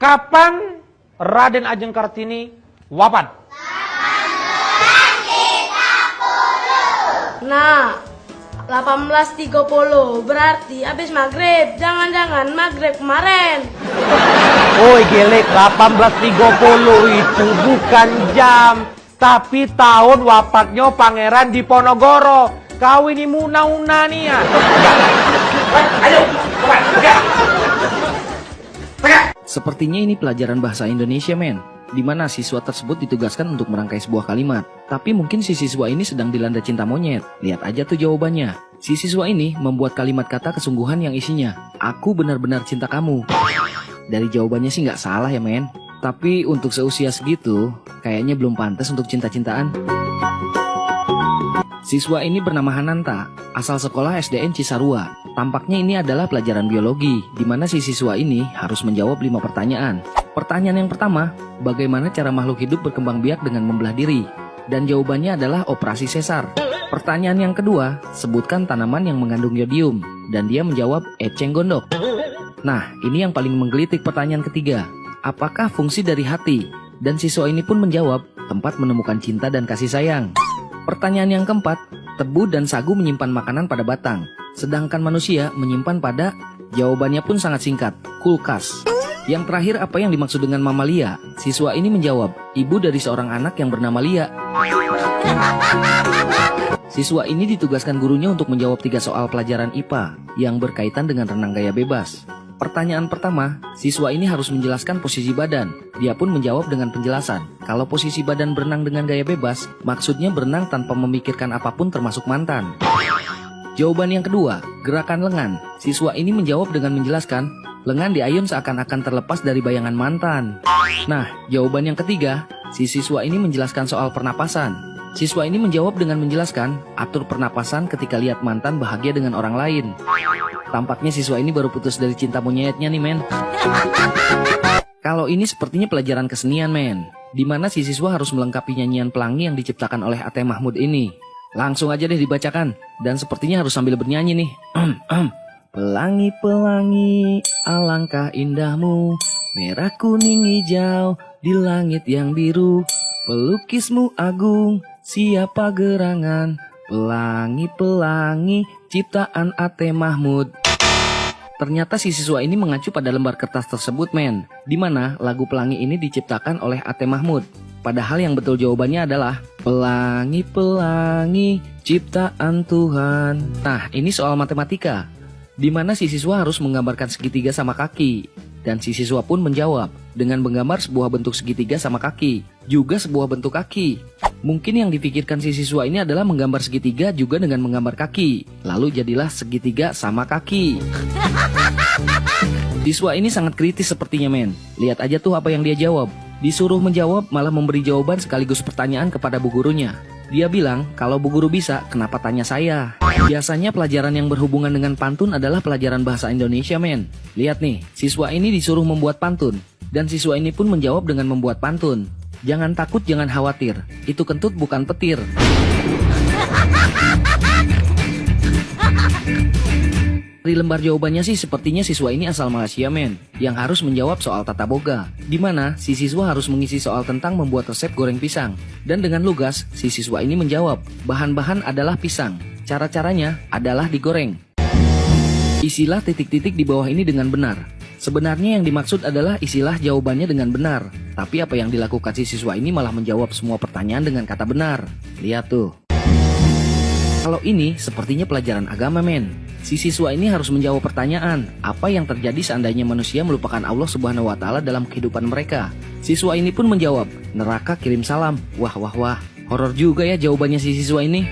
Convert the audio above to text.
Kapan Raden Ajeng Kartini wafat? Nah, 18.30 berarti habis maghrib. Jangan-jangan maghrib kemarin. Woi gelek, 18.30 itu bukan jam, tapi tahun wafatnya Pangeran Diponegoro. Kau ini muna-una nih ya. Ayo, Sepertinya ini pelajaran bahasa Indonesia, men, di mana siswa tersebut ditugaskan untuk merangkai sebuah kalimat. Tapi mungkin si siswa ini sedang dilanda cinta monyet. Lihat aja tuh jawabannya. Si siswa ini membuat kalimat kata kesungguhan yang isinya, "Aku benar-benar cinta kamu." Dari jawabannya sih nggak salah ya, men. Tapi untuk seusia segitu, kayaknya belum pantas untuk cinta-cintaan. Siswa ini bernama Hananta, asal sekolah SDN Cisarua. Tampaknya ini adalah pelajaran biologi, di mana si siswa ini harus menjawab 5 pertanyaan. Pertanyaan yang pertama, bagaimana cara makhluk hidup berkembang biak dengan membelah diri? Dan jawabannya adalah operasi sesar. Pertanyaan yang kedua, sebutkan tanaman yang mengandung yodium. Dan dia menjawab eceng gondok. Nah, ini yang paling menggelitik pertanyaan ketiga. Apakah fungsi dari hati? Dan siswa ini pun menjawab, tempat menemukan cinta dan kasih sayang. Pertanyaan yang keempat, tebu dan sagu menyimpan makanan pada batang. Sedangkan manusia menyimpan pada, jawabannya pun sangat singkat, kulkas. Yang terakhir, apa yang dimaksud dengan mamalia? Siswa ini menjawab, ibu dari seorang anak yang bernama Lia. Siswa ini ditugaskan gurunya untuk menjawab 3 soal pelajaran IPA yang berkaitan dengan renang gaya bebas. Pertanyaan pertama, siswa ini harus menjelaskan posisi badan. Dia pun menjawab dengan penjelasan. Kalau posisi badan berenang dengan gaya bebas, maksudnya berenang tanpa memikirkan apapun termasuk mantan. Jawaban yang kedua, gerakan lengan. Siswa ini menjawab dengan menjelaskan, lengan diayun seakan-akan terlepas dari bayangan mantan. Nah, jawaban yang ketiga, si siswa ini menjelaskan soal pernapasan. Siswa ini menjawab dengan menjelaskan, atur pernapasan ketika lihat mantan bahagia dengan orang lain. Tampaknya siswa ini baru putus dari cinta monyetnya nih, men. Kalau ini sepertinya pelajaran kesenian, men, di mana si siswa harus melengkapi nyanyian pelangi yang diciptakan oleh A.T. Mahmud ini. Langsung aja deh dibacakan, dan sepertinya harus sambil bernyanyi nih. Pelangi-pelangi, alangkah indahmu, merah kuning hijau di langit yang biru. Pelukismu agung, siapa gerangan, pelangi-pelangi, ciptaan A.T. Mahmud. Ternyata si siswa ini mengacu pada lembar kertas tersebut, men, di mana lagu Pelangi ini diciptakan oleh A.T. Mahmud. Padahal yang betul jawabannya adalah pelangi-pelangi ciptaan Tuhan. Nah, ini soal matematika, di mana si siswa harus menggambarkan segitiga sama kaki. Dan si siswa pun menjawab dengan menggambar sebuah bentuk segitiga sama kaki, juga sebuah bentuk kaki. Mungkin yang dipikirkan si siswa ini adalah menggambar segitiga juga dengan menggambar kaki. Lalu jadilah segitiga sama kaki. Siswa ini sangat kritis sepertinya, men. Lihat aja tuh apa yang dia jawab. Disuruh menjawab malah memberi jawaban sekaligus pertanyaan kepada bu gurunya. Dia bilang, kalau bu guru bisa, kenapa tanya saya? Biasanya pelajaran yang berhubungan dengan pantun adalah pelajaran bahasa Indonesia, men. Lihat nih, siswa ini disuruh membuat pantun. Dan siswa ini pun menjawab dengan membuat pantun. Jangan takut, jangan khawatir. Itu kentut bukan petir. Dari lembar jawabannya sih sepertinya siswa ini asal Malaysia, men, yang harus menjawab soal tata boga, di mana si siswa harus mengisi soal tentang membuat resep goreng pisang. Dan dengan lugas, si siswa ini menjawab, bahan-bahan adalah pisang, cara-caranya adalah digoreng. Isilah titik-titik di bawah ini dengan benar. Sebenarnya yang dimaksud adalah isilah jawabannya dengan benar. Tapi apa yang dilakukan si siswa ini malah menjawab semua pertanyaan dengan kata benar. Lihat tuh. Kalau ini sepertinya pelajaran agama, men. Si siswa ini harus menjawab pertanyaan, apa yang terjadi seandainya manusia melupakan Allah Subhanahu wa Ta'ala dalam kehidupan mereka. Siswa ini pun menjawab, neraka kirim salam. Wah, horor juga ya jawabannya si siswa ini.